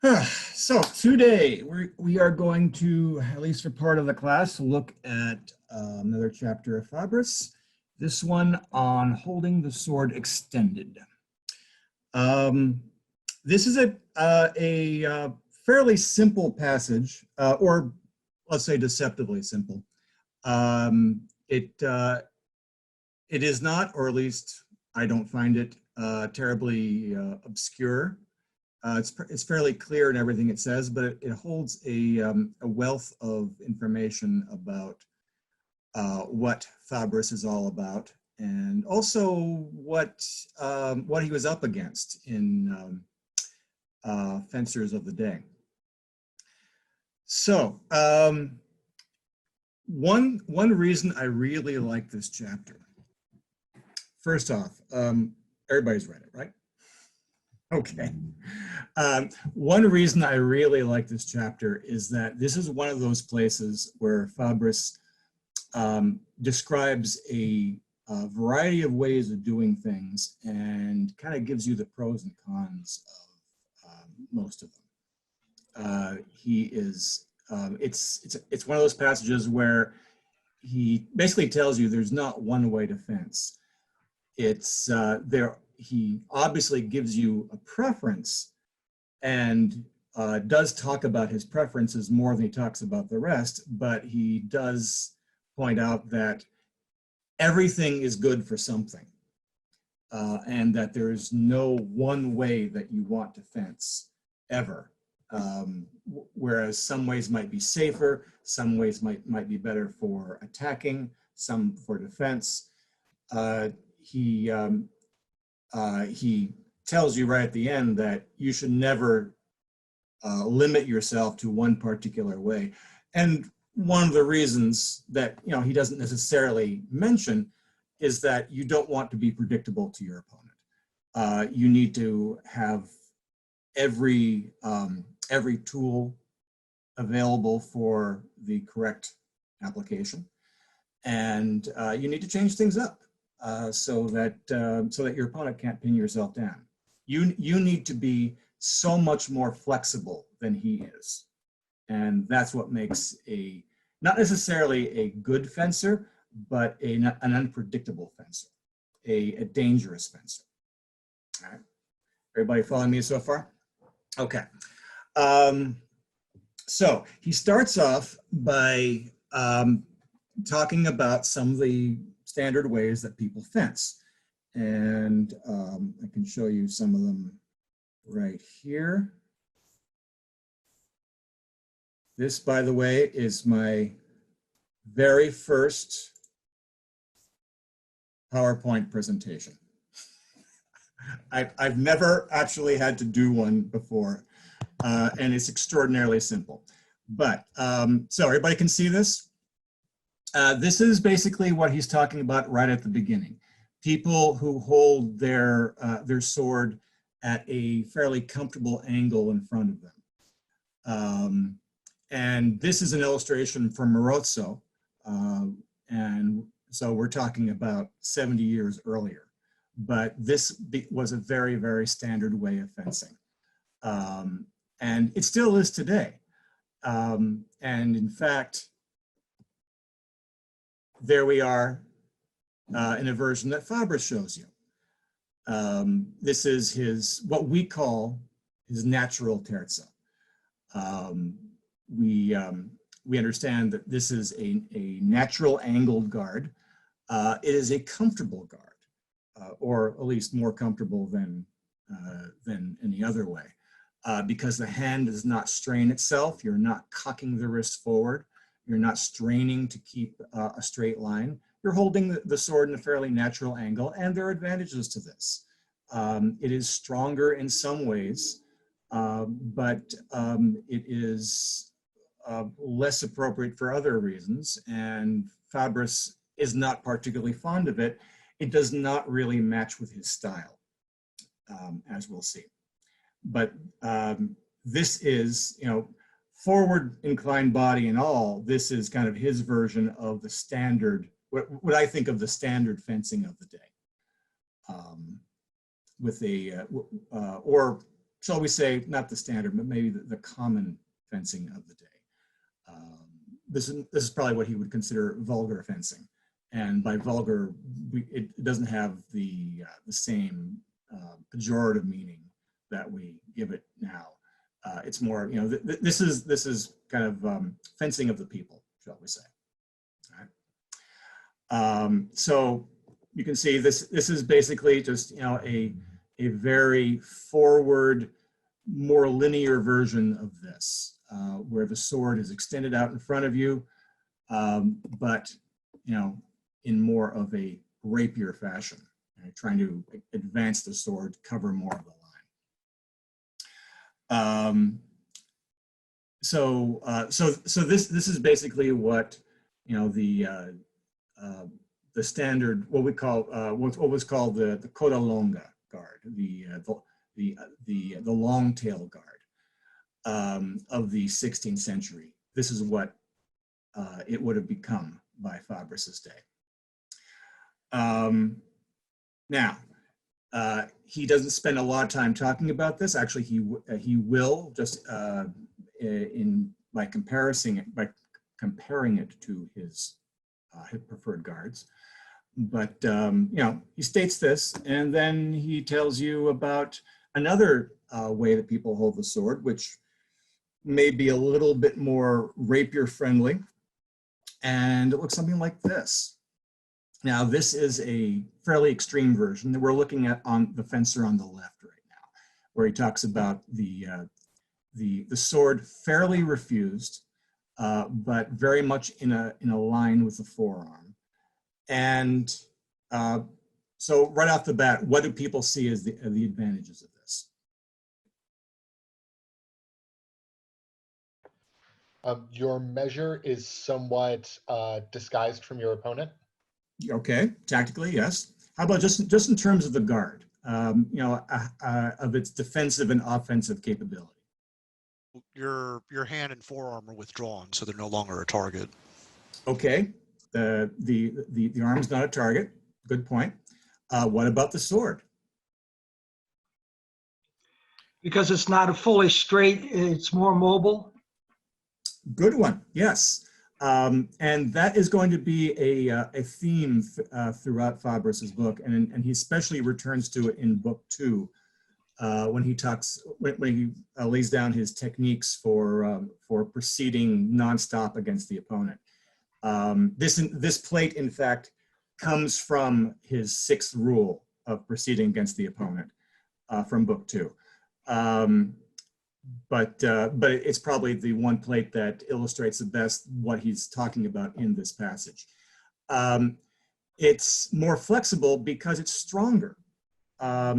So today we are going to, at least for part of the class, look at another chapter of Fabris. This one on holding the sword extended. This is a fairly simple passage, or let's say deceptively simple. It is not, or at least I don't find it terribly obscure. It's fairly clear in everything it says, but it holds a wealth of information about what Fabris is all about, and also what he was up against in fencers of the day. So one reason I really like this chapter. First off, everybody's read it, right? Okay. One reason I really like this chapter is that this is one of those places where Fabris describes a variety of ways of doing things and kind of gives you the pros and cons of most of them. It's one of those passages where he basically tells you there's not one way to fence. He obviously gives you a preference and does talk about his preferences more than he talks about the rest, but he does point out that everything is good for something, and that there is no one way that you want to fence ever. Whereas some ways might be safer, some ways might be better for attacking, some for defense. He tells you right at the end that you should never limit yourself to one particular way. And one of the reasons that he doesn't necessarily mention is that you don't want to be predictable to your opponent. You need to have every tool available for the correct application, and you need to change things up. So that your opponent can't pin yourself down. You need to be so much more flexible than he is, and that's what makes not necessarily a good fencer, but an unpredictable fencer, a dangerous fencer. All right, everybody following me so far? Okay. So he starts off by talking about some of the standard ways that people fence. And I can show you some of them right here. This, by the way, is my very first PowerPoint presentation. I've never actually had to do one before, and it's extraordinarily simple. But, so everybody can see this? This is basically what he's talking about right at the beginning. People who hold their sword at a fairly comfortable angle in front of them. And this is an illustration from Marozzo. And so we're talking about 70 years earlier. But this was a very, very standard way of fencing. And it still is today. And in fact, there we are in a version that Fabris shows you. This is what we call his natural terza. We understand that this is a natural angled guard. It is a comfortable guard, or at least more comfortable than any other way, because the hand does not strain itself. You're not cocking the wrist forward. You're not straining to keep a straight line. You're holding the sword in a fairly natural angle, and there are advantages to this. It is stronger in some ways, but it is less appropriate for other reasons, and Fabris is not particularly fond of it. It does not really match with his style, as we'll see. But this is, forward inclined body and all, this is kind of his version of the standard, what I think of the standard fencing of the day. With or shall we say, not the standard, but maybe the common fencing of the day. This is probably what he would consider vulgar fencing. And by vulgar, it doesn't have the same pejorative meaning that we give it now. It's more, you know, this is kind of fencing of the people, shall we say. All right. So you can see this is basically just, you know, a very forward, more linear version of this, where the sword is extended out in front of you, but, you know, in more of a rapier fashion, right? Trying to advance the sword, cover more of the line. So this is basically what, you know, the standard, what we call what was called the coda longa guard, the long tail guard of the 16th century. This is what it would have become by Fabris's day. Now, he doesn't spend a lot of time talking about this. Actually, he will just by comparing it to his preferred guards. But you know, he states this, and then he tells you about another way that people hold the sword, which may be a little bit more rapier friendly, and it looks something like this. Now, this is a fairly extreme version that we're looking at on the fencer on the left right now, where he talks about the sword fairly refused, but very much in a line with the forearm. And so right off the bat, what do people see as the advantages of this? Your measure is somewhat disguised from your opponent. Okay, tactically, yes. How about just in terms of the guard, you know, of its defensive and offensive capability? Your hand and forearm are withdrawn, so they're no longer a target. Okay, the arm's not a target. Good point. What about the sword? Because it's not a fully straight, it's more mobile. Good one. Yes. And that is going to be a theme throughout Fabris's book, and he especially returns to it in book 2 when he lays down his techniques for proceeding nonstop against the opponent. This plate, in fact, comes from his 6th rule of proceeding against the opponent from book 2. But it's probably the one plate that illustrates the best what he's talking about in this passage. It's more flexible because it's stronger. I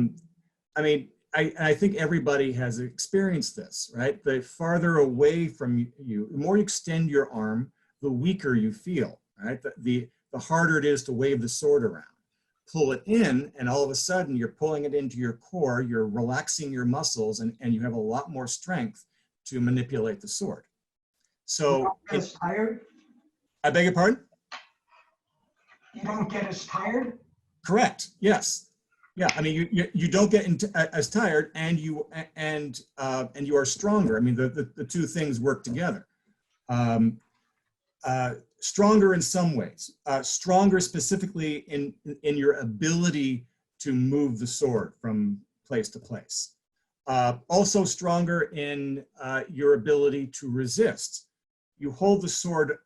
mean, I think everybody has experienced this, right? The farther away from you, the more you extend your arm, the weaker you feel, right? The harder it is to wave the sword around. Pull it in, and all of a sudden you're pulling it into your core, you're relaxing your muscles, and you have a lot more strength to manipulate the sword. So you don't get as tired? I beg your pardon? You don't get as tired? Correct, yes. Yeah, I mean, you don't get as tired, and you are stronger. I mean, the two things work together. Stronger in some ways, stronger specifically in your ability to move the sword from place to place. Also stronger in your ability to resist. You hold the sword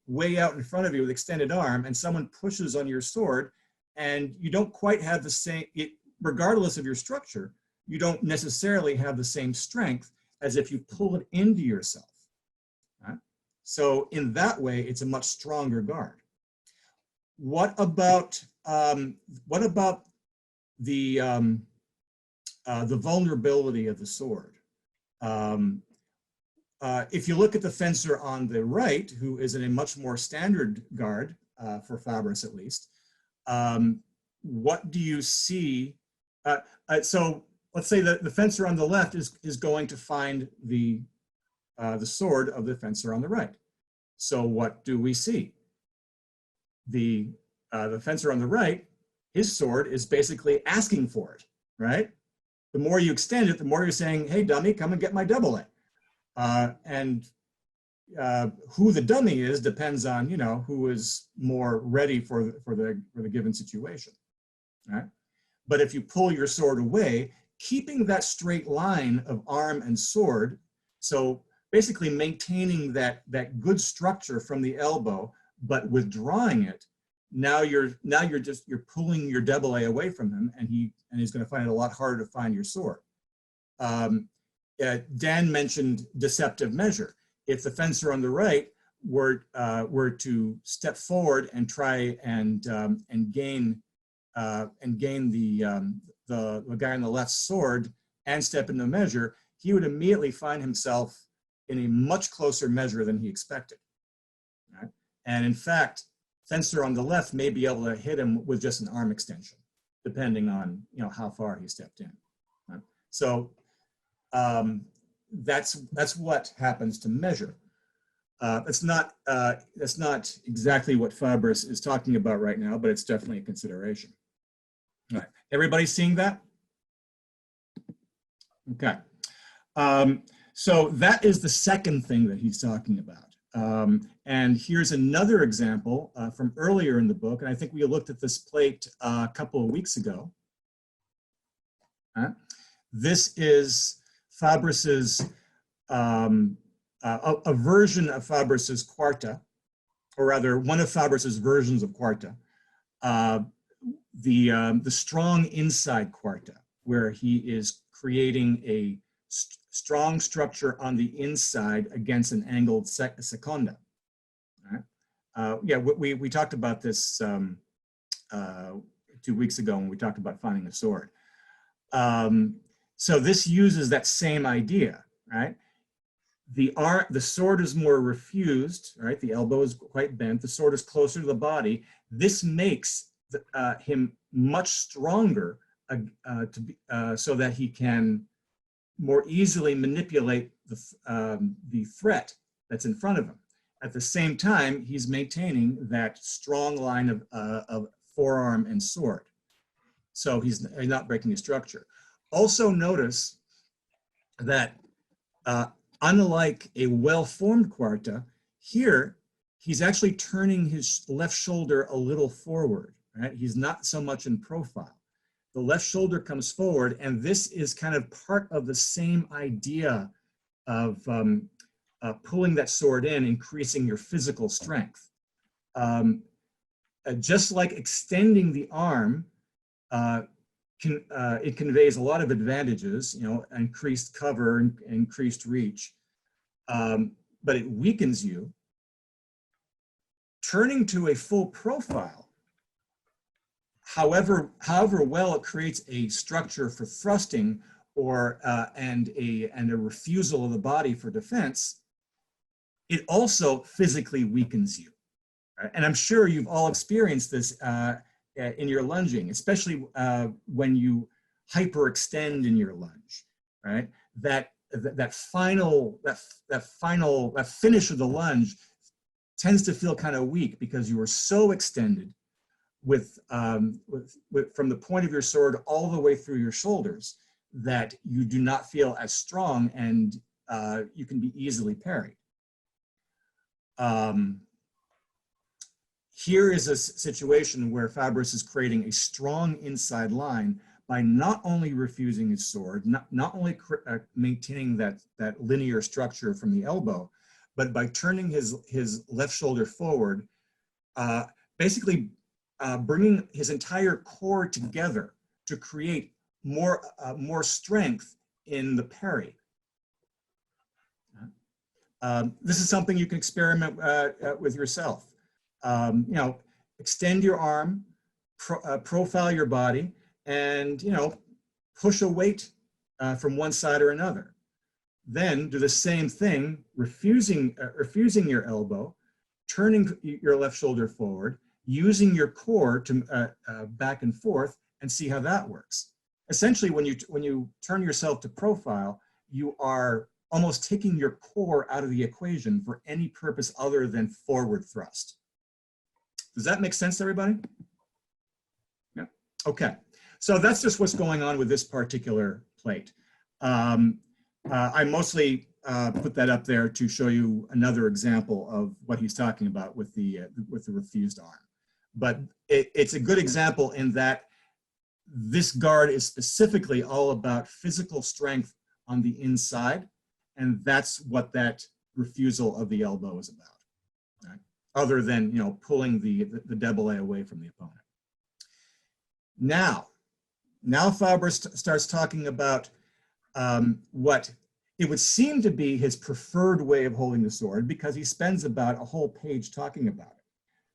way out in front of you with extended arm, and someone pushes on your sword, and you don't quite have the same, regardless of your structure, you don't necessarily have the same strength as if you pull it into yourself. So in that way, it's a much stronger guard. What about the vulnerability of the sword? If you look at the fencer on the right, who is in a much more standard guard, for Fabris at least, what do you see? So let's say that the fencer on the left is going to find the sword of the fencer on the right. So what do we see? The fencer on the right, his sword is basically asking for it, right? the more you extend it, the more you're saying, hey, dummy, come and get my double A. Who the dummy is depends on, you know, who is more ready for the given situation, right? But if you pull your sword away, keeping that straight line of arm and sword, so basically maintaining that good structure from the elbow, but withdrawing it, now you're pulling your double A away from him, and he's going to find it a lot harder to find your sword. Dan mentioned deceptive measure. If the fencer on the right were to step forward and try and gain the guy on the left's sword and step into measure, he would immediately find himself in a much closer measure than he expected. Right? And in fact, fencer on the left may be able to hit him with just an arm extension, depending on, you know, how far he stepped in. Right? So that's what happens to measure. That's not exactly what Fabris is talking about right now, but it's definitely a consideration. All right, everybody seeing that? Okay. So that is the second thing that he's talking about. And here's another example from earlier in the book, and I think we looked at this plate a couple of weeks ago. This is Fabris's, a version of Fabris's quarta, or rather one of Fabris's versions of quarta, the strong inside quarta, where he is creating a strong structure on the inside against an angled seconda. Right? Yeah, we talked about this 2 weeks ago when we talked about finding a sword. So this uses that same idea, right? The sword is more refused, right? The elbow is quite bent. The sword is closer to the body. This makes him much stronger so that he can more easily manipulate the threat that's in front of him. At the same time, he's maintaining that strong line of forearm and sword. So he's not breaking the structure. Also notice that unlike a well-formed quarta, here he's actually turning his left shoulder a little forward, right? He's not so much in profile. The left shoulder comes forward, and this is kind of part of the same idea of pulling that sword in, increasing your physical strength. Just like extending the arm, it conveys a lot of advantages, you know, increased cover and increased reach, but it weakens you. Turning to a full profile, however well it creates a structure for thrusting or and a refusal of the body for defense, it also physically weakens you. Right? And I'm sure you've all experienced this in your lunging, especially when you hyperextend in your lunge, right? That finish of the lunge tends to feel kind of weak because you were so extended with from the point of your sword all the way through your shoulders that you do not feel as strong, and you can be easily parried. Here is a situation where Fabris is creating a strong inside line by not only refusing his sword, not only maintaining that linear structure from the elbow, but by turning his left shoulder forward, basically bringing his entire core together to create more strength in the parry. This is something you can experiment with yourself. You know, extend your arm, profile your body, and, you know, push a weight from one side or another. Then do the same thing, refusing your elbow, turning your left shoulder forward, using your core to back and forth, and see how that works. Essentially, when you turn yourself to profile, you are almost taking your core out of the equation for any purpose other than forward thrust. Does that make sense to everybody? Yeah, okay. So that's just what's going on with this particular plate. I mostly put that up there to show you another example of what he's talking about with the refused arm. But it's a good example in that this guard is specifically all about physical strength on the inside, and that's what that refusal of the elbow is about, right? Other than, you know, pulling the double-A away from the opponent. Now Fabris starts talking about what it would seem to be his preferred way of holding the sword, because he spends about a whole page talking about it.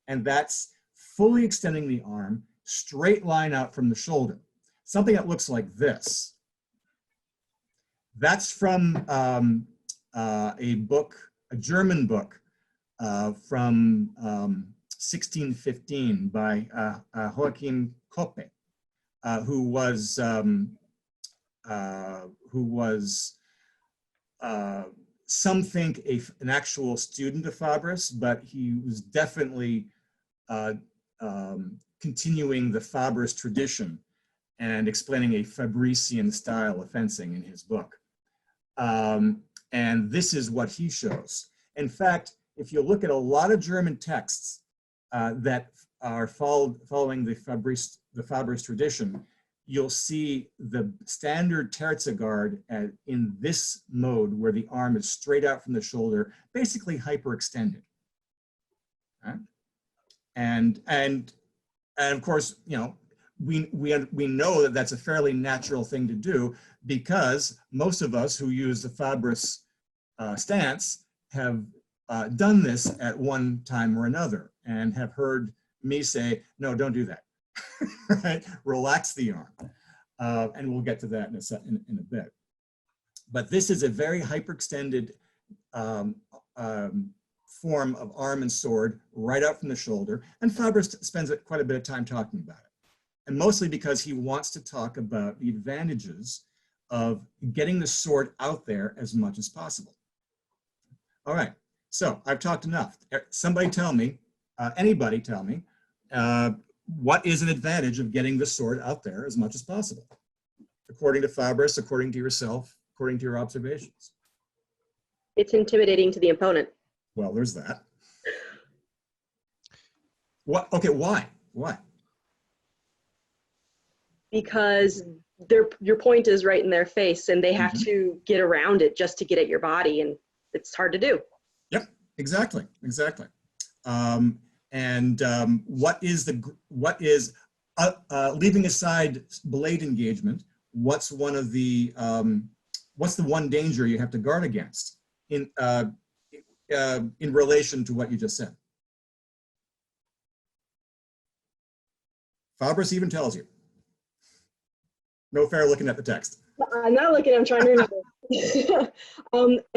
And that's fully extending the arm, straight line out from the shoulder. Something that looks like this. That's from a book, a German book from 1615 by Joachim Koppe, who was some think an actual student of Fabris, but he was definitely continuing the Fabris tradition and explaining a Fabrician style of fencing in his book. And this is what he shows. In fact, if you look at a lot of German texts that are following the Fabris tradition, you'll see the standard terza guard in this mode where the arm is straight out from the shoulder, basically hyperextended. Right? And of course, you know, we know that that's a fairly natural thing to do, because most of us who use the Fabris stance have done this at one time or another, and have heard me say, no, don't do that. Right? Relax the arm. And we'll get to that in a bit. But this is a very hyperextended form of arm and sword right out from the shoulder. And Fabris spends quite a bit of time talking about it. And mostly because he wants to talk about the advantages of getting the sword out there as much as possible. All right, so I've talked enough. Somebody tell me, anybody tell me, what is an advantage of getting the sword out there as much as possible? According to Fabris, according to yourself, according to your observations. It's intimidating to the opponent. Well, there's that. What? Okay, why? Why? Because your point is right in their face, and they have to get around it just to get at your body, and it's hard to do. Yep, exactly, exactly. What is leaving aside blade engagement? What's the one danger you have to guard against in relation to what you just said? Fabris even tells you. No fair looking at the text. I'm not looking, I'm trying to remember. I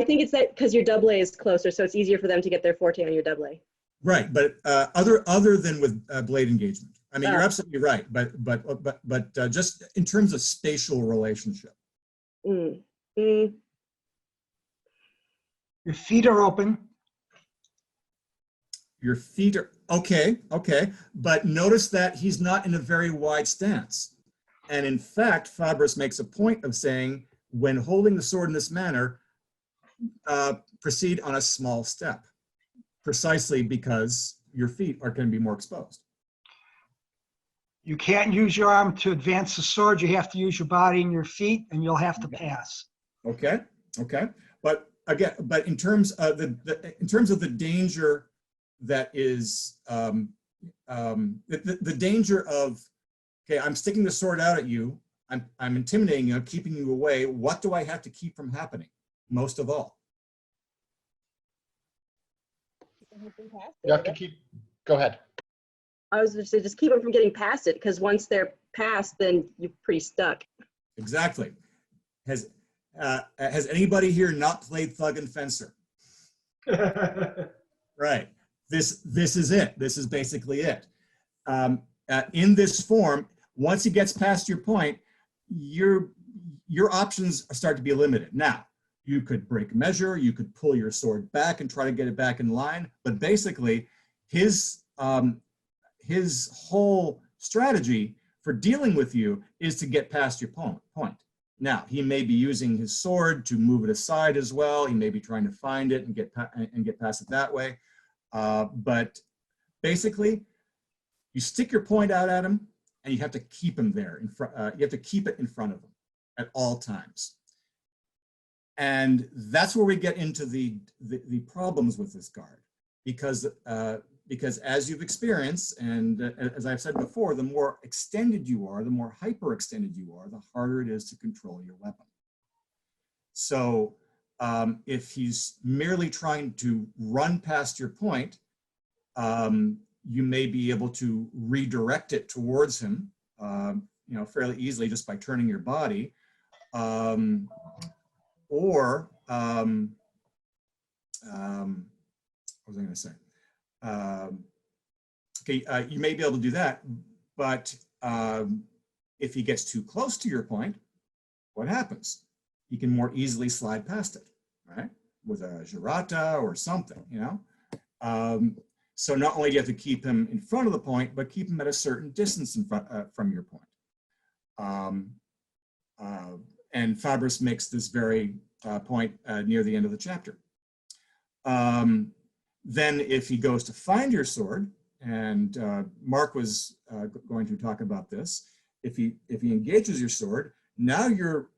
think it's that because your double A is closer, so it's easier for them to get their forte on your double A. Right, but other than with blade engagement. I mean, you're absolutely right, but just in terms of spatial relationship. Your feet are open. Your feet are, okay, but notice that he's not in a very wide stance. And in fact, Fabris makes a point of saying, when holding the sword in this manner, proceed on a small step, precisely because your feet are going to be more exposed. You can't use your arm to advance the sword. You have to use your body and your feet, and you'll have to pass. Okay. But again, in terms of the danger that is the danger of, okay, I'm sticking the sword out at you. I'm intimidating you, keeping you away. What do I have to keep from happening most of all? You have to keep, go ahead. I was just saying, just keep them from getting past it, because once they're past, then you're pretty stuck. Exactly. Has anybody here not played Thug and Fencer? Right. This is it. This is basically it. In this form, once he gets past your point, your options start to be limited. Now, you could break measure, you could pull your sword back and try to get it back in line, but basically his whole strategy for dealing with you is to get past your point. Now, he may be using his sword to move it aside as well. He may be trying to find it and get past it that way. But basically, you stick your point out at him, and you have to keep him there. You have to keep it in front of him at all times. And that's where we get into the problems with this guard, because as you've experienced, and as I've said before, the more extended you are, the more hyperextended you are, the harder it is to control your weapon. So if he's merely trying to run past your point, you may be able to redirect it towards him, fairly easily just by turning your body, or what was I going to say? You may be able to do that, but if he gets too close to your point, what happens? He can more easily slide past it, right? With a girata or something, So not only do you have to keep him in front of the point, but keep him at a certain distance from your point. And Fabris makes this very point near the end of the chapter. Then if he goes to find your sword, and Mark was going to talk about this, if he engages your sword, now you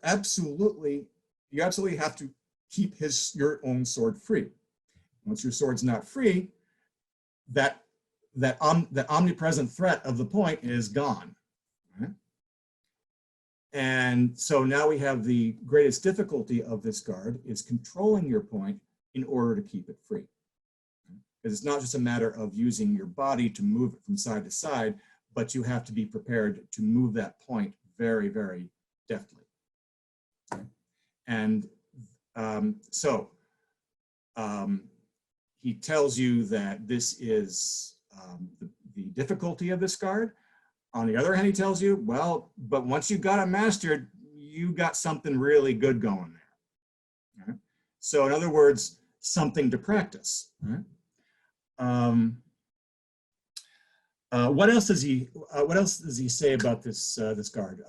absolutely have to keep your own sword free. Once your sword's not free, that omnipresent threat of the point is gone. Right? And so now we have the greatest difficulty of this guard is controlling your point in order to keep it free. Because it's not just a matter of using your body to move it from side to side, but you have to be prepared to move that point very, very deftly. Okay? And he tells you that this is the difficulty of this guard. On the other hand, he tells you, well, but once you got it mastered, you got something really good going there. Okay? So in other words, something to practice. Right? What else does he say about this guard?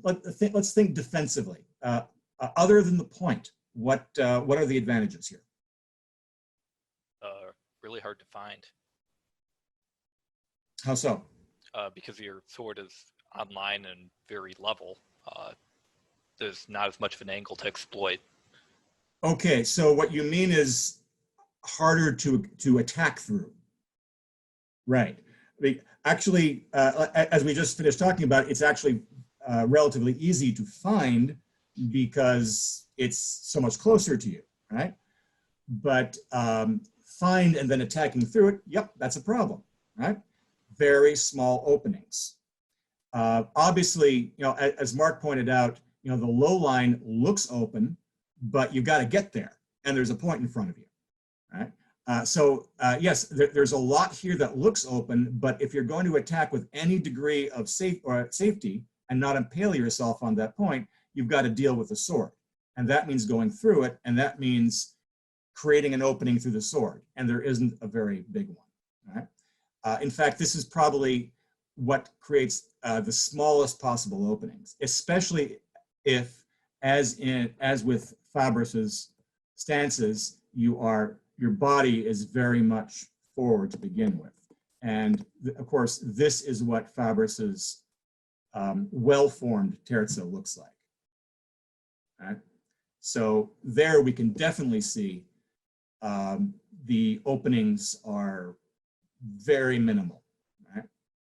Let's think defensively. Other than the point, what are the advantages here? Really hard to find. How so? Because your sword is online and very level. There's not as much of an angle to exploit. Okay, so what you mean is harder to attack through. Right. Actually, as we just finished talking about, it's actually relatively easy to find because it's so much closer to you, right? But find and then attacking through it, yep, that's a problem, right? Very small openings. Obviously, as Mark pointed out, the low line looks open, but you've got to get there, and there's a point in front of you, right? Yes, there's a lot here that looks open, but if you're going to attack with any degree of safety and not impale yourself on that point, you've got to deal with the sword, and that means going through it, and that means creating an opening through the sword, and there isn't a very big one, right? In fact, this is probably what creates the smallest possible openings, especially if, as with Fabris's stances, your body is very much forward to begin with. And of course, this is what Fabris's well-formed terza looks like. Right? So there we can definitely see the openings are very minimal. Right?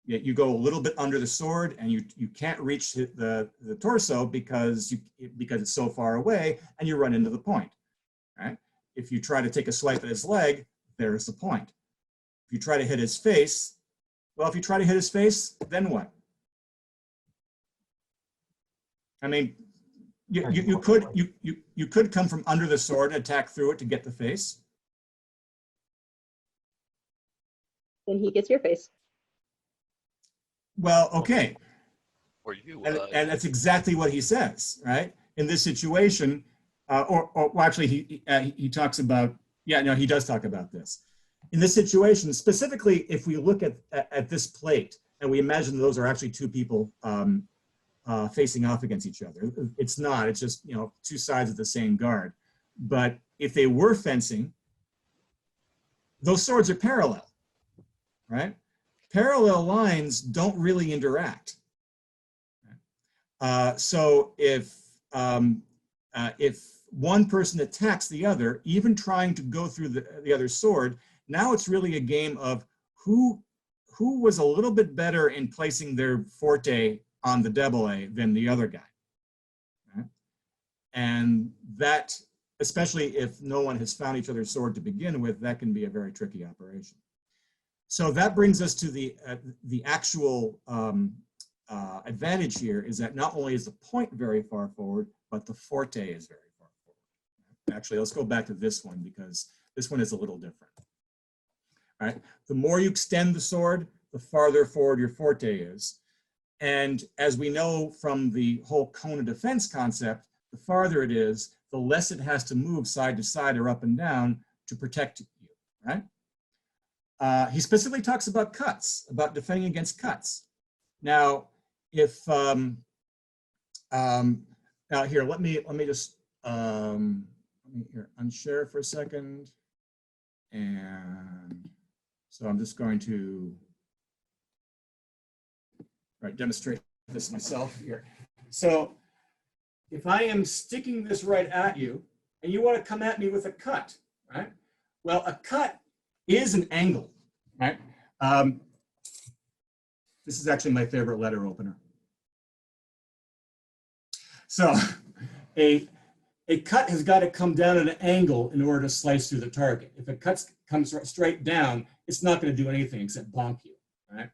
Yet you go a little bit under the sword, and you can't reach the torso because it's so far away, and you run into the point. Right? If you try to take a swipe at his leg, there's the point. If you try to hit his face, well, if you try to hit his face, then what? I mean, you could come from under the sword and attack through it to get the face. Then he gets your face. Well, okay. Or you. And that's exactly what he says, right? In this situation, well, actually, he talks about, he does talk about this. In this situation, specifically, if we look at this plate, and we imagine those are actually two people facing off against each other. It's not, it's just, you know, two sides of the same guard. But if they were fencing, those swords are parallel, right? Parallel lines don't really interact. So if one person attacks the other, even trying to go through the other sword, now it's really a game of who was a little bit better in placing their forte on the double A than the other guy. Right? And that, especially if no one has found each other's sword to begin with, that can be a very tricky operation. So that brings us to the actual advantage here, is that not only is the point very far forward, but the forte is very far forward. Actually, let's go back to this one, because this one is a little different. All right? The more you extend the sword, the farther forward your forte is. And as we know from the whole cone of defense concept, the farther it is, the less it has to move side to side or up and down to protect you, right? He specifically talks about cuts, about defending against cuts. Now, if now here, let me just unshare for a second, and so I'm just going to demonstrate this myself here. So if I am sticking this right at you, and you want to come at me with a cut, right? Well, a cut is an angle, right? This is actually my favorite letter opener. So a cut has got to come down at an angle in order to slice through the target. If a cut comes straight down, it's not going to do anything except bonk you, right?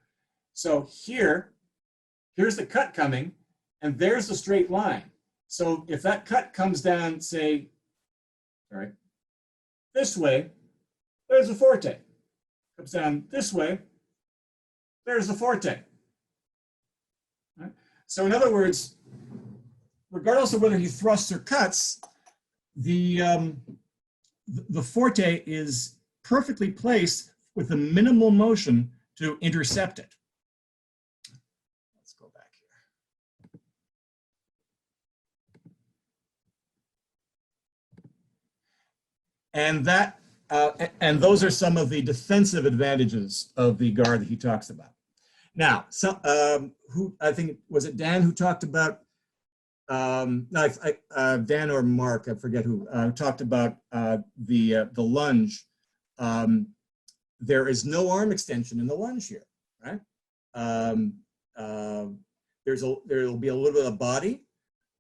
So here's the cut coming, and there's the straight line. So if that cut comes down, say, all right, this way, there's the forte. Comes down this way, there's the forte. Right? So in other words, regardless of whether he thrusts or cuts, the forte is perfectly placed with a minimal motion to intercept it. Let's go back here. And that, and those are some of the defensive advantages of the guard that he talks about. Now, who, I think, was it Dan who talked about, Dan or Mark, I forget who, talked about the lunge. There is no arm extension in the lunge here, right? There'll be a little bit of body,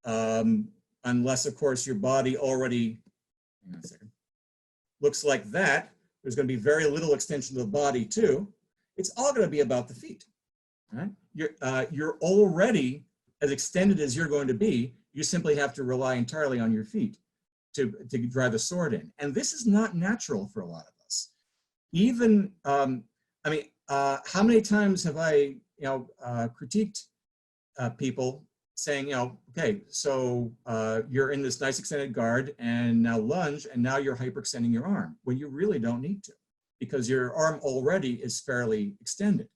unless, of course, your body already, hang on a second, looks like that. There's going to be very little extension of the body too. It's all going to be about the feet, right? You're already as extended as you're going to be. You simply have to rely entirely on your feet to drive the sword in. And this is not natural for a lot of us. Even, I mean, how many times have I, critiqued people saying, okay, so you're in this nice extended guard and now lunge, and now you're hyperextending your arm when you really don't need to, because your arm already is fairly extended.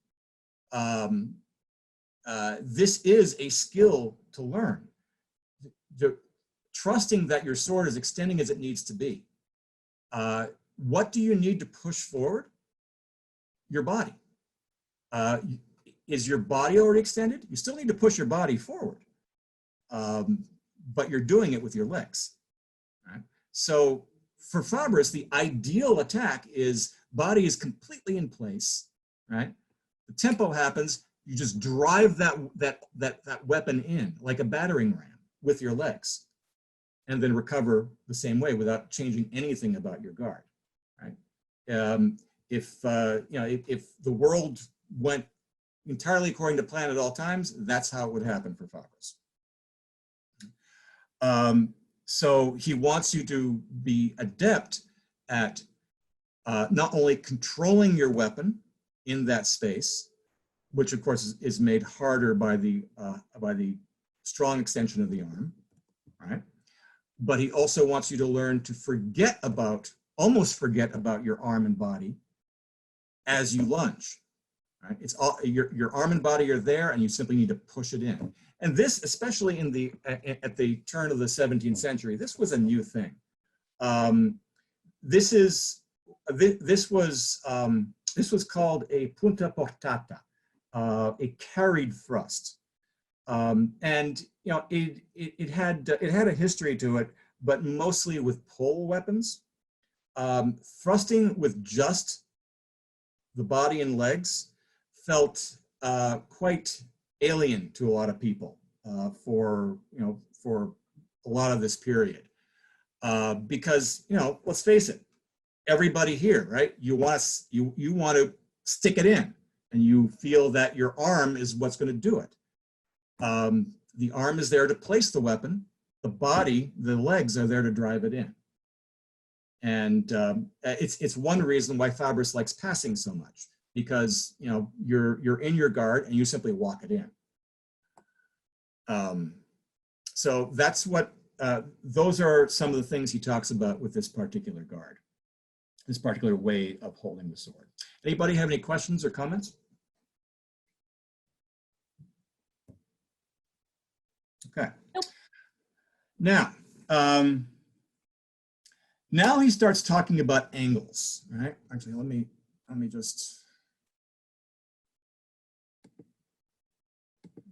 This is a skill to learn. Trusting that your sword is extending as it needs to be. What do you need to push forward? Your body. Is your body already extended? You still need to push your body forward, but you're doing it with your legs. Right? So for Fabris, the ideal attack is body is completely in place, right? The tempo happens, you just drive that weapon in like a battering ram with your legs, and then recover the same way without changing anything about your guard, right? If the world went entirely according to plan at all times, that's how it would happen for Fabris. So he wants you to be adept at not only controlling your weapon in that space, which of course is made harder by the strong extension of the arm, right? But he also wants you to learn to almost forget about your arm and body as you lunge, Right? It's all your arm and body are there, and you simply need to push it in. And this, especially in the at the turn of the 17th century, this was a new thing. This was called a punta portata, a carried thrust, and you know it had a history to it, but mostly with pole weapons. Thrusting with just the body and legs felt quite alien to a lot of people for a lot of this period, because let's face it, everybody here, right? You want to stick it in, and you feel that your arm is what's going to do it. The arm is there to place the weapon. The body, the legs are there to drive it in. And it's one reason why Fabris likes passing so much, because you're in your guard and you simply walk it in. So that's what those are some of the things he talks about with this particular guard, this particular way of holding the sword. Anybody have any questions or comments? Okay. Nope. Now, now he starts talking about angles, right? Actually, let me just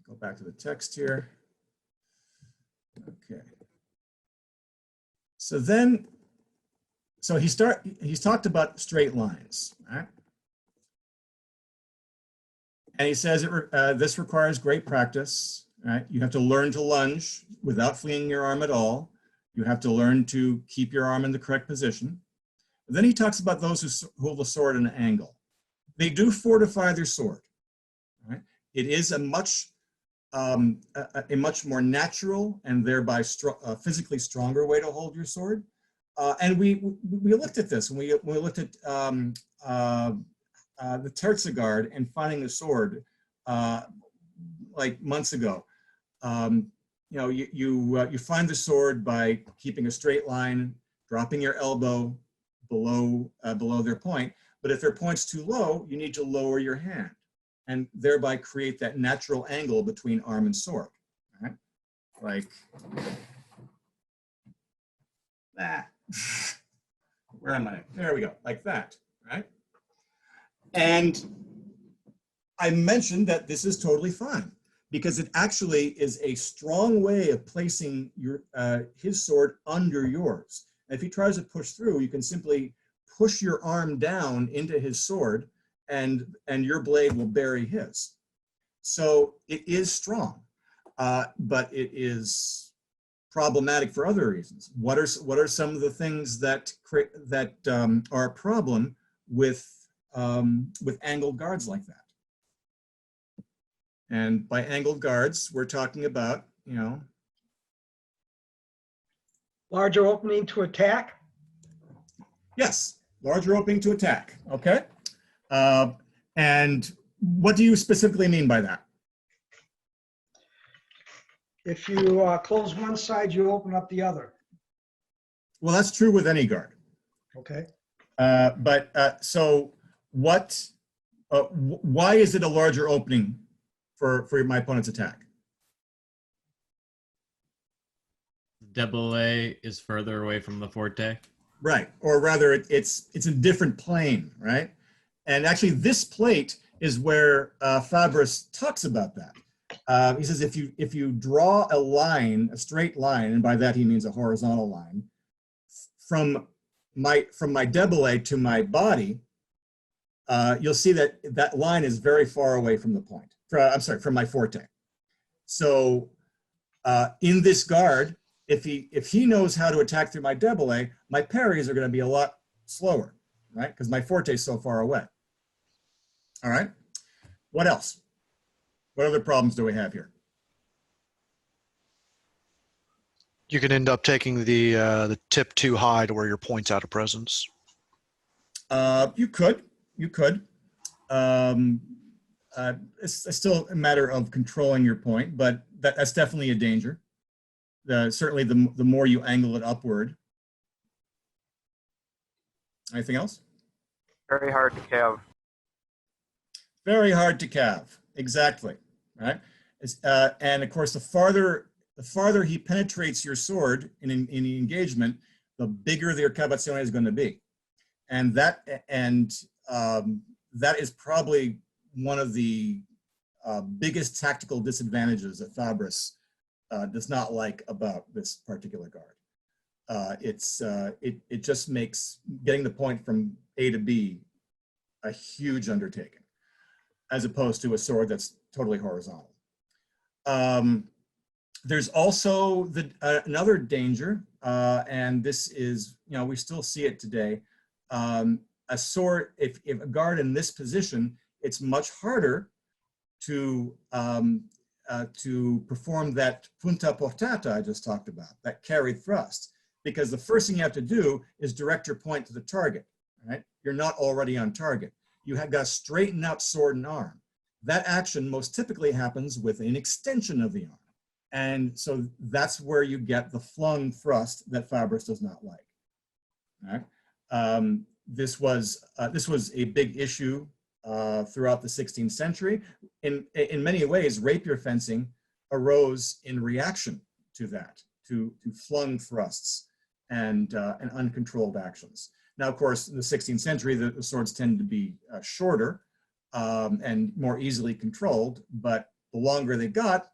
go back to the text here. Okay. So he's talked about straight lines, right? And he says this requires great practice, right? You have to learn to lunge without flinging your arm at all. You have to learn to keep your arm in the correct position. And then he talks about those who hold the sword at an angle. They do fortify their sword, right? It is a much more natural and thereby physically stronger way to hold your sword. And we looked at this, and we looked at the Terza guard and finding the sword like months ago. You find the sword by keeping a straight line, dropping your elbow below their point. But if their point's too low, you need to lower your hand and thereby create that natural angle between arm and sword, right? Like that. Where am I? There we go, like that, right? And I mentioned that this is totally fine, because it actually is a strong way of placing his sword under yours. And if he tries to push through, you can simply push your arm down into his sword, and your blade will bury his. So it is strong, but it is problematic for other reasons. What are some of the things that are a problem with angled guards like that? And by angled guards, we're talking about, Larger opening to attack? yes, larger opening to attack, okay? And what do you specifically mean by that? If you close one side, you open up the other. Well, that's true with any guard. Okay. So what, why is it a larger opening for my opponent's attack? Double A is further away from the forte. Right, or rather it's a different plane, right? And actually this plate is where Fabris talks about that. He says if you draw a line, a straight line, and by that he means a horizontal line, from my double A to my body, you'll see that line is very far away from the point. From my forte. So in this guard, if he knows how to attack through my double A, my parries are going to be a lot slower, right? Because my forte is so far away. All right. What else? What other problems do we have here? You can end up taking the tip too high to where your point's out of presence. You could. It's still a matter of controlling your point, but that's definitely a danger. Certainly, the more you angle it upward. Anything else? Very hard to have. Very hard to calve. Exactly. Right. And of course, the farther he penetrates your sword in the engagement, the bigger their cavazione is going to be, and that is probably one of the biggest tactical disadvantages that Fabris does not like about this particular guard. It just makes getting the point from A to B a huge undertaking, as opposed to a sword that's totally horizontal. There's also another danger, and this is, we still see it today. A sword, if a guard in this position, it's much harder to perform that punta portata I just talked about, that carried thrust, because the first thing you have to do is direct your point to the target, right? You're not already on target. You have got to straighten out sword and arm. That action most typically happens with an extension of the arm. And so that's where you get the flung thrust that Fabris does not like. All right? This was a big issue throughout the 16th century. In many ways, rapier fencing arose in reaction to that, to flung thrusts and uncontrolled actions. Now, of course, in the 16th century, the swords tend to be shorter and more easily controlled, but the longer they got,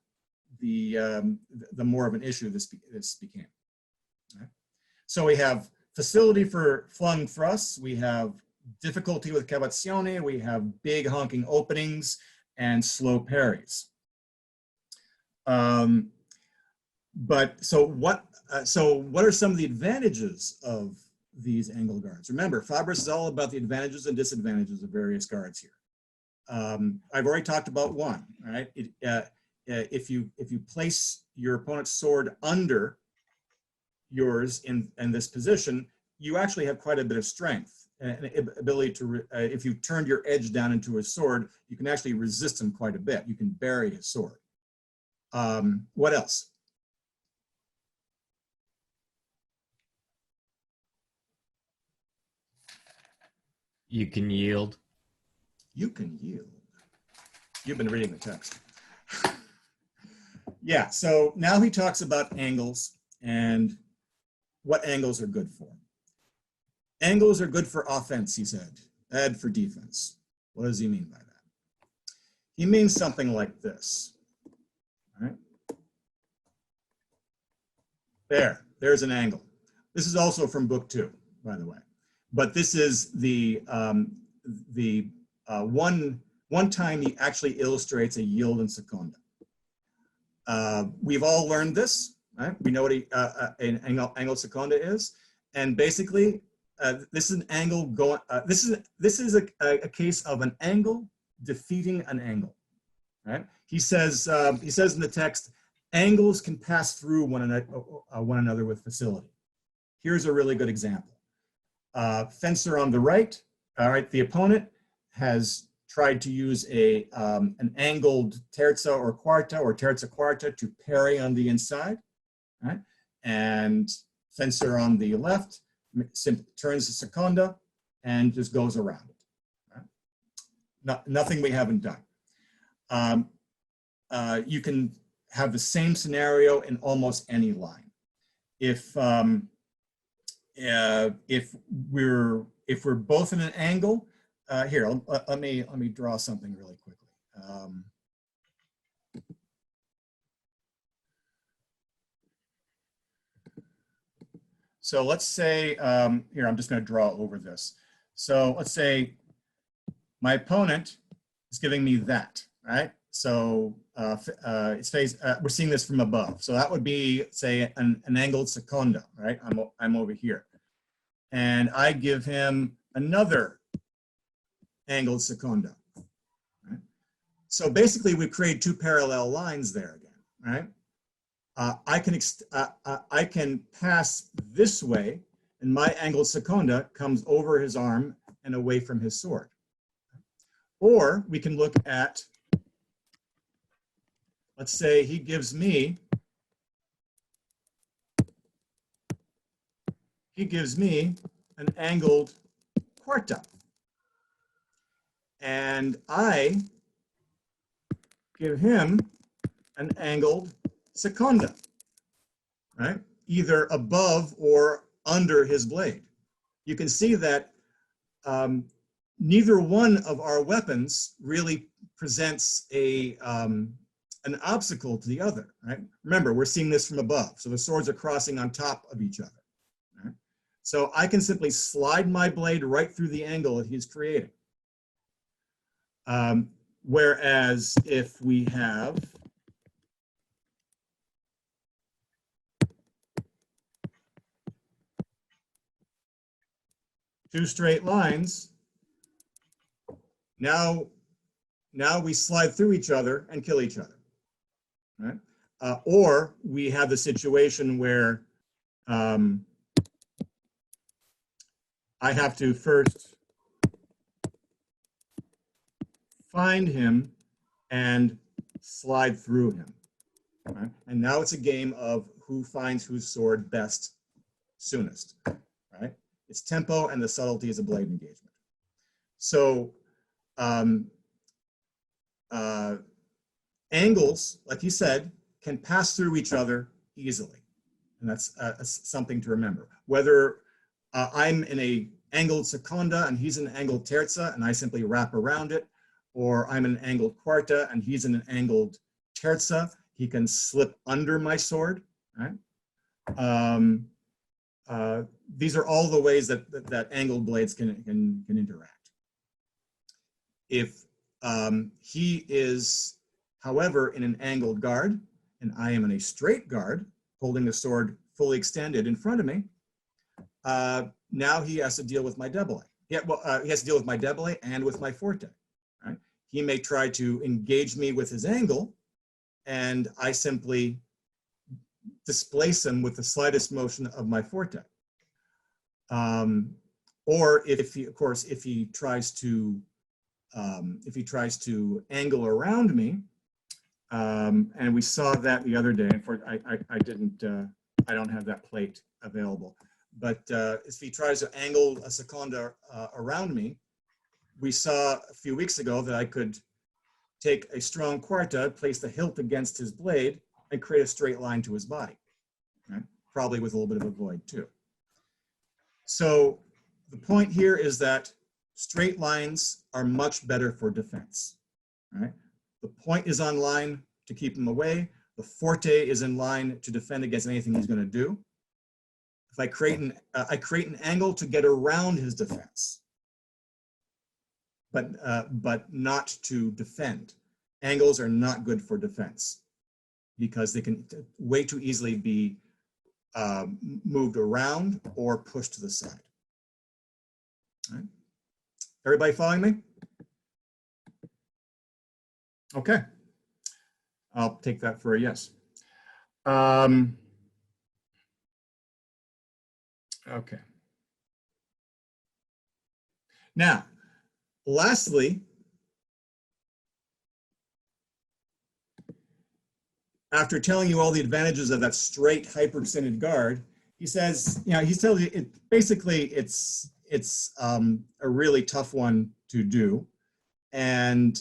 the more of an issue this became. Right? So we have facility for flung thrusts, we have difficulty with cavazione, we have big honking openings and slow parries. So what are some of the advantages of these angle guards? Remember, Fabris is all about the advantages and disadvantages of various guards here. I've already talked about one, right? If you place your opponent's sword under yours in this position, you actually have quite a bit of strength and ability to, if you turned your edge down into his sword, you can actually resist him quite a bit. You can bury his sword. What else? You can yield. You can yield. You've been reading the text. Yeah, so now he talks about angles and what angles are good for. Angles are good for offense, he said, bad for defense. What does he mean by that? He means something like this. All right? There's an angle. This is also from book 2, by the way. But this is the one time he actually illustrates a yield in seconda. We've all learned this, right? We know what an angle seconda is, and basically, this is an angle going. This is a case of an angle defeating an angle, right? He says in the text, angles can pass through one another with facility. Here's a really good example. Fencer on the right. All right, the opponent has tried to use an angled terza or terza quarta to parry on the inside, right? And fencer on the left simply turns the seconda and just goes around it. Right? Nothing we haven't done. You can have the same scenario in almost any line. If we're both in an angle, here, let me draw something really quickly. So let's say, here, I'm just going to draw over this. So let's say my opponent is giving me that, right? So we're seeing this from above. So that would be, say, an angled seconda, right? I'm over here. And I give him another angled seconda. Right? So basically, we create two parallel lines there again, right? I can pass this way, and my angled seconda comes over his arm and away from his sword. Or we can look at, let's say he gives me an angled quarta. and I give him an angled seconda, right? Either above or under his blade. You can see that neither one of our weapons really presents an obstacle to the other, right? Remember, we're seeing this from above, so the swords are crossing on top of each other. Right? So I can simply slide my blade right through the angle that he's creating. Whereas if we have two straight lines, now we slide through each other and kill each other, right? Or we have the situation where I have to first find him and slide through him, right? And now it's a game of who finds whose sword best soonest, right? It's tempo and the subtlety is a blade engagement. So angles, like you said, can pass through each other easily. And that's something to remember. Whether I'm in a angled seconda and he's in an angled terza and I simply wrap around it, or I'm in an angled quarta and he's in an angled terza, he can slip under my sword, right? These are all the ways that angled blades can interact. If he is, however, in an angled guard, and I am in a straight guard, holding the sword fully extended in front of me, now he has to deal with my debole. Yeah, well, he has to deal with my debole and with my forte. Right? He may try to engage me with his angle, and I simply displace him with the slightest motion of my forte. Or if he tries to angle around me, and we saw that the other day. I don't have that plate available. But if he tries to angle a seconda around me, we saw a few weeks ago that I could take a strong quarta, place the hilt against his blade, and create a straight line to his body, right? Probably with a little bit of a void too. So the point here is that straight lines are much better for defense, right? The point is on line to keep him away. The forte is in line to defend against anything he's going to do. If I create an angle to get around his defense, but not to defend. Angles are not good for defense because they can way too easily be moved around or pushed to the side. All right. Everybody following me? Okay. I'll take that for a yes. Okay. Now, lastly, after telling you all the advantages of that straight hyperextended guard, he says, he tells you it's a really tough one to do, and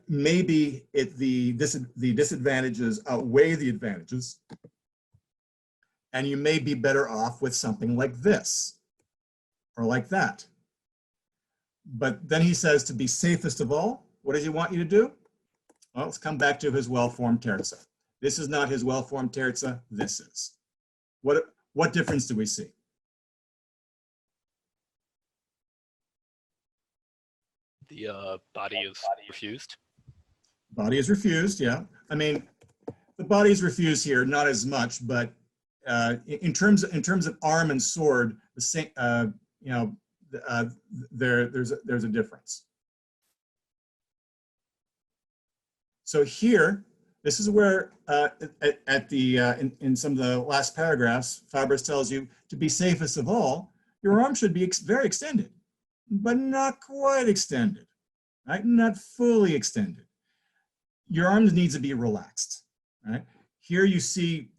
maybe the disadvantages outweigh the advantages, and you may be better off with something like this or like that. But then he says, to be safest of all, what does he want you to do? Well, let's come back to his well-formed terza. This is not his well-formed terza, this is. What difference do we see? The body is refused. Body is refused, yeah. I mean, the body is refused here, not as much, but in terms of arm and sword, the same. There's a difference. So here, this is where in some of the last paragraphs, Fabris tells you to be safest of all, your arm should be very extended, but not quite extended, right? Not fully extended. Your arms needs to be relaxed, right? Here you see,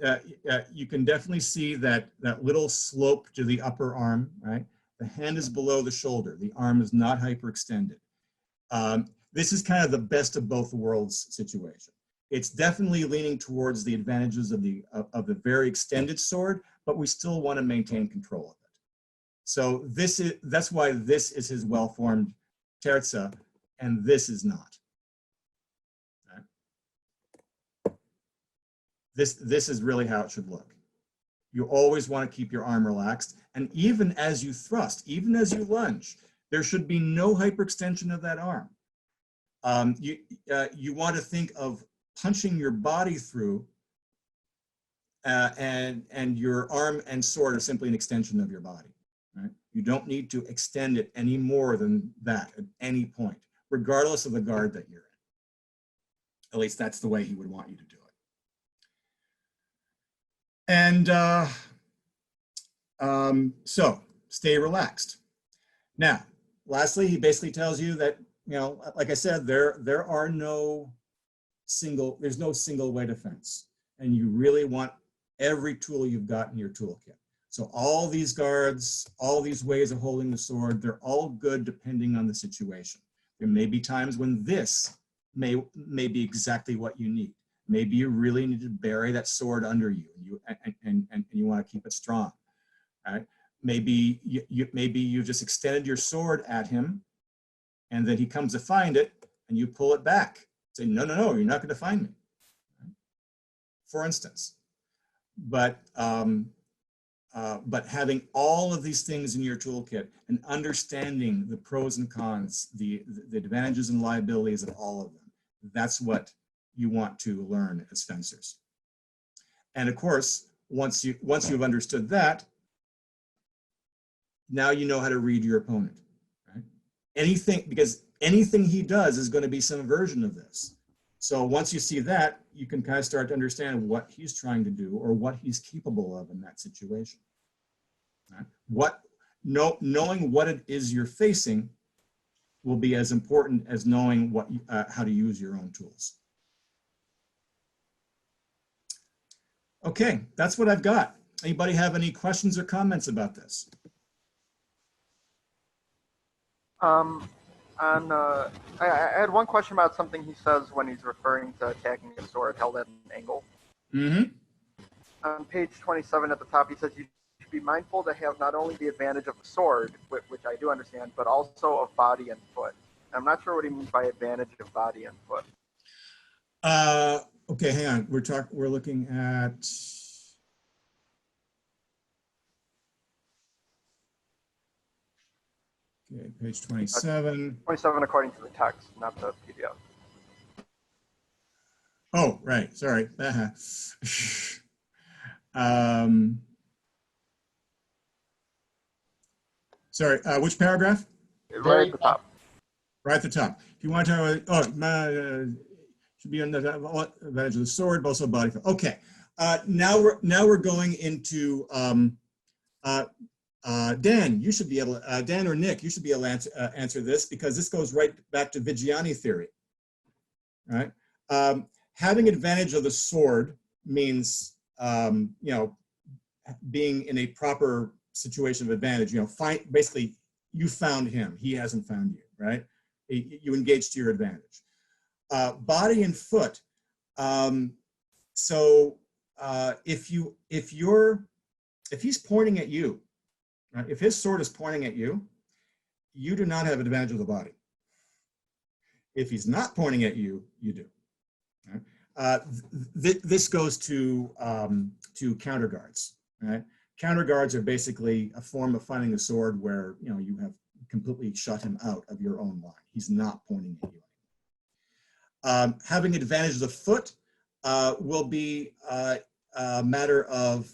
you can definitely see that little slope to the upper arm, right? The hand is below the shoulder. The arm is not hyperextended. This is kind of the best of both worlds situation. It's definitely leaning towards the advantages of the very extended sword, but we still want to maintain control of it. So that's why this is his well-formed terza, and this is not. Right? This is really how it should look. You always want to keep your arm relaxed, and even as you thrust, even as you lunge, there should be no hyperextension of that arm. You want to think of punching your body through, and your arm and sword are simply an extension of your body. Right? You don't need to extend it any more than that at any point, regardless of the guard that you're in. At least that's the way he would want you to do it. And so stay relaxed. Now, lastly, he basically tells you that, like I said, there's no single way defense, and you really want every tool you've got in your toolkit. So all these guards, all these ways of holding the sword, they're all good depending on the situation. There may be times when this may be exactly what you need. Maybe you really need to bury that sword under you, and you want to keep it strong. Right? Maybe you just extended your sword at him, and then he comes to find it, and you pull it back. Say, no, you're not going to find me. Right? For instance, but having all of these things in your toolkit and understanding the pros and cons, the advantages and liabilities of all of them, that's what you want to learn as fencers. And of course, once you've understood that, now you know how to read your opponent. Right? Because anything he does is going to be some version of this. So once you see that, you can kind of start to understand what he's trying to do or what he's capable of in that situation. Right? Knowing what it is you're facing will be as important as knowing how to use your own tools. Okay, that's what I've got. Anybody have any questions or comments about this? I had one question about something he says when he's referring to attacking a sword held at an angle. Mm-hmm. On page 27 at the top, he says you should be mindful to have not only the advantage of the sword, which I do understand, but also of body and foot. I'm not sure what he means by advantage of body and foot. Okay, hang on. We're looking at. Okay, page 27. 27 according to the text, not the PDF. Oh, right. Sorry. Sorry. Which paragraph? Right at the top. Right at the top. If you want to talk about, should be on the advantage of the sword, but also body. Okay. Now we're going into Dan. You should be able to, Dan or Nick, you should be able to answer this, because this goes right back to Vigiani theory. Right? Having advantage of the sword means, being in a proper situation of advantage. Basically, you found him; he hasn't found you. Right? You engage to your advantage. Body and foot. If he's pointing at you, right, if his sword is pointing at you, you do not have advantage of the body. If he's not pointing at you, you do. Right? This goes to counter guards. Right? Counter guards are basically a form of finding a sword where you have completely shut him out of your own line. He's not pointing at you. Having advantage of the foot will be a matter of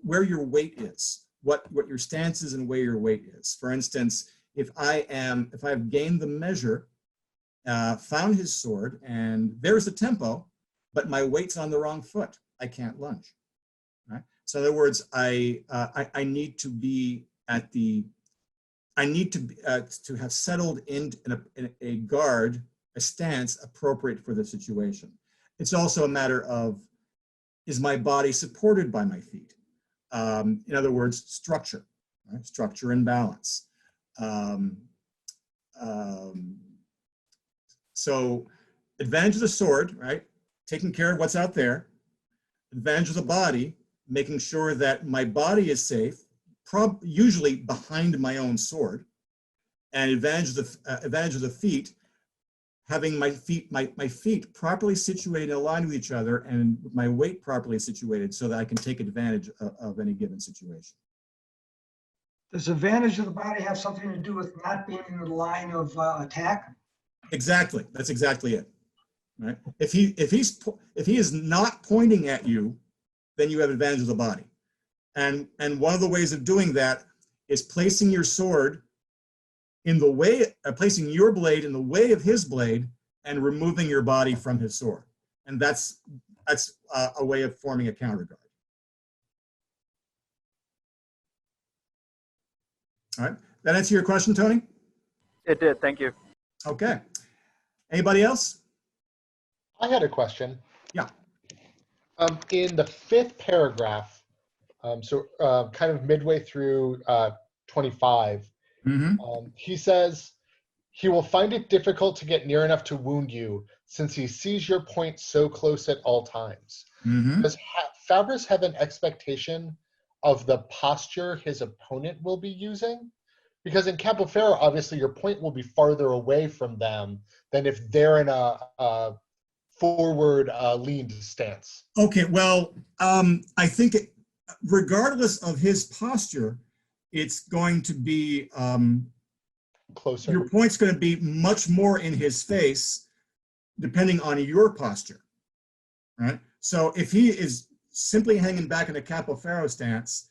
where your weight is, what your stance is and where your weight is. For instance, if I've gained the measure, found his sword, and there's the tempo, but my weight's on the wrong foot, I can't lunge. Right? So in other words, I need to be at the, I need to have settled in a guard, a stance appropriate for the situation. It's also a matter of, is my body supported by my feet? In other words, structure. right? Structure and balance. So advantage of the sword, right? Taking care of what's out there. Advantage of the body, making sure that my body is safe, usually behind my own sword. And advantage of the feet, having my feet properly situated, aligned with each other, and my weight properly situated so that I can take advantage of any given situation. Does advantage of the body have something to do with not being in the line of attack? Exactly. That's exactly it. Right? If he is not pointing at you, then you have advantage of the body. And one of the ways of doing that is placing your sword in the way, placing your blade in the way of his blade and removing your body from his sword. And that's a way of forming a counter guard. All right. That answer your question, Tony? It did. Thank you. Okay. Anybody else? I had a question. Yeah. In the 5th paragraph, kind of midway through 25, he says, he will find it difficult to get near enough to wound you since he sees your point so close at all times. Does Fabris have an expectation of the posture his opponent will be using? Because in Capo Ferro, obviously your point will be farther away from them than if they're in a forward leaned stance. Okay, well, I think regardless of his posture, it's going to be, Closer. your point's going to be much more in his face, depending on your posture, right? So if he is simply hanging back in a Capo Ferro stance,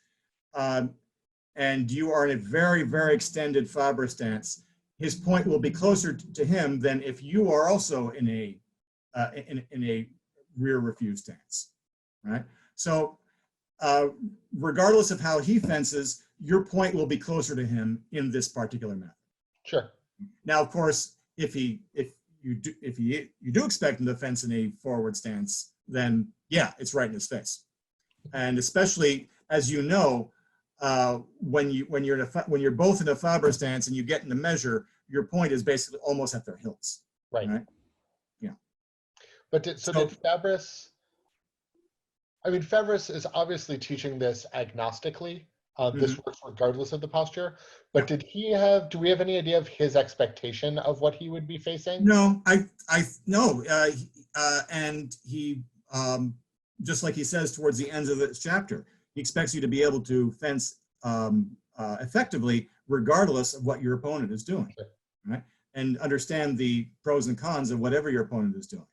and you are in a very, very extended Fabris stance, his point will be closer to him than if you are also in a rear refuse stance, right? So regardless of how he fences, your point will be closer to him in this particular method. Sure. Now, of course, if you do expect him to fence in a forward stance, then yeah, it's right in his face. And especially, as you know, when you're both in a Fabris stance and you get in the measure, your point is basically almost at their hilts. Right. Yeah. But did Fabris? I mean, Fabris is obviously teaching this agnostically. This works regardless of the posture. But do we have any idea of his expectation of what he would be facing? No, no. And he, just like he says towards the end of this chapter, he expects you to be able to fence effectively, regardless of what your opponent is doing, right? And understand the pros and cons of whatever your opponent is doing.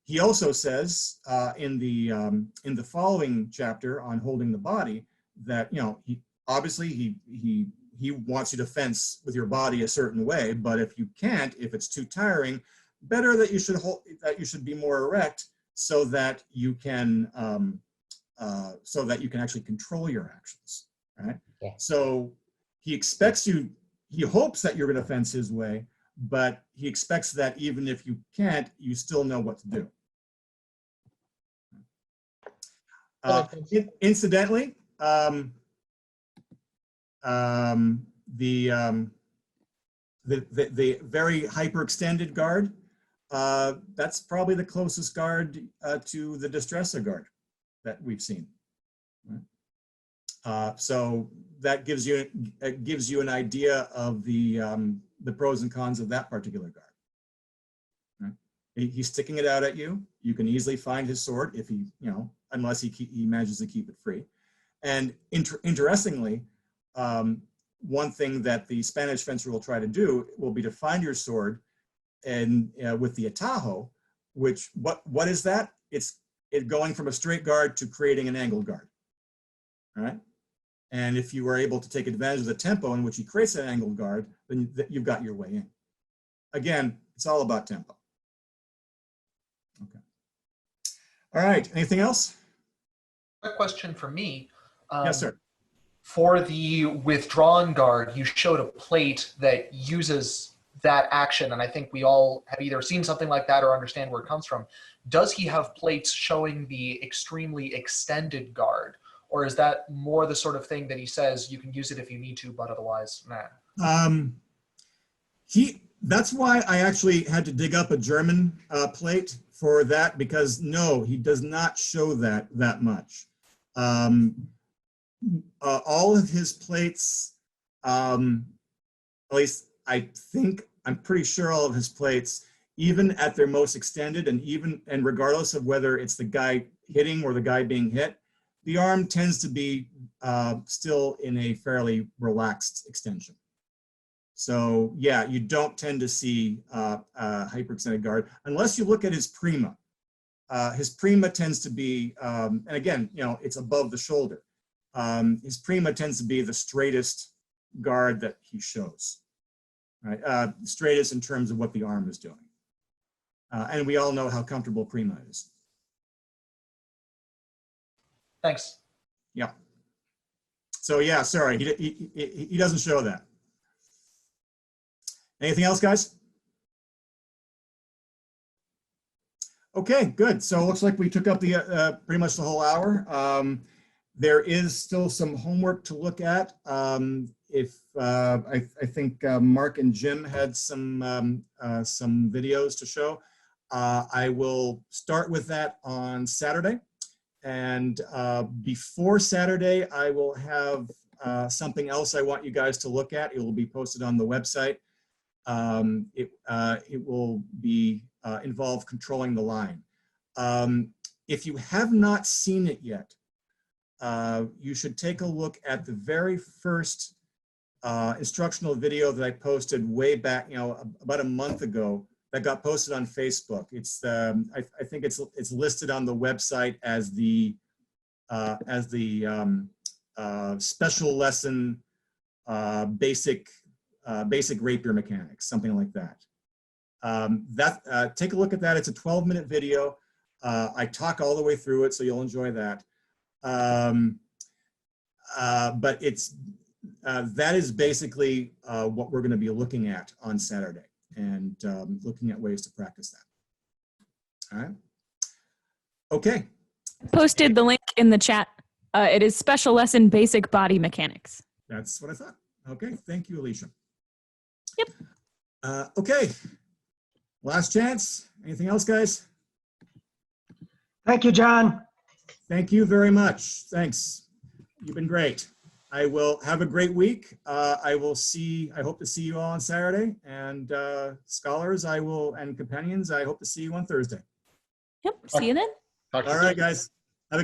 He also says in the following chapter on holding the body that he obviously wants you to fence with your body a certain way, but if you can't, if it's too tiring, better that you should be more erect so that you can actually control your actions, right? Yeah. So he hopes that you're going to fence his way, but he expects that even if you can't, you still know what to do. Incidentally, the very hyperextended guard, that's probably the closest guard to the distressor guard that we've seen. Right? So that gives you an idea of the pros and cons of that particular guard. Right? He's sticking it out at you. You can easily find his sword if he, unless he manages to keep it free. And interestingly, one thing that the Spanish fencer will try to do will be to find your sword, and with the atajo, which what is that? It's going from a straight guard to creating an angled guard. All right. And if you are able to take advantage of the tempo in which he creates that angled guard, then you've got your way in. Again, it's all about tempo. Okay. All right. Anything else? A question for me. Yes, sir. For the withdrawn guard, you showed a plate that uses that action, and I think we all have either seen something like that or understand where it comes from. Does he have plates showing the extremely extended guard, Or is that more the sort of thing that he says you can use it if you need to, but otherwise, nah? That's why I actually had to dig up a German plate for that, because no, he does not show that much. All of his plates, at least I'm pretty sure all of his plates, even at their most extended and regardless of whether it's the guy hitting or the guy being hit, the arm tends to be still in a fairly relaxed extension. So yeah, you don't tend to see hyperextended guard unless you look at his prima. His prima tends to be, and again, it's above the shoulder. His prima tends to be the straightest guard that he shows, right? Straightest in terms of what the arm is doing. And we all know how comfortable prima is. Thanks. Yeah. So yeah, sorry, he doesn't show that. Anything else, guys? Okay, good. So it looks like we took up the pretty much the whole hour. There is still some homework to look at. I think Mark and Jim had some videos to show. I will start with that on Saturday. And before Saturday, I will have something else I want you guys to look at. It will be posted on the website. It will be involve controlling the line. If you have not seen it yet, you should take a look at the very first instructional video that I posted way back, about a month ago, that got posted on Facebook. It's I think it's listed on the website as the special lesson basic rapier mechanics, something like that. Take a look at that. It's a 12-minute video. I talk all the way through it, so you'll enjoy that. But that is basically what we're going to be looking at on Saturday, and looking at ways to practice that. All right. Okay. Posted the link in the chat. It is special lesson basic body mechanics. That's what I thought. Okay. Thank you, Alicia. Yep. Okay. Last chance. Anything else, guys? Thank you, John. Thank you very much. Thanks. You've been great. I will have a great week. I hope to see you all on Saturday, and scholars, and companions, I hope to see you on Thursday. Yep. See you then. Talk to you All soon. right, guys.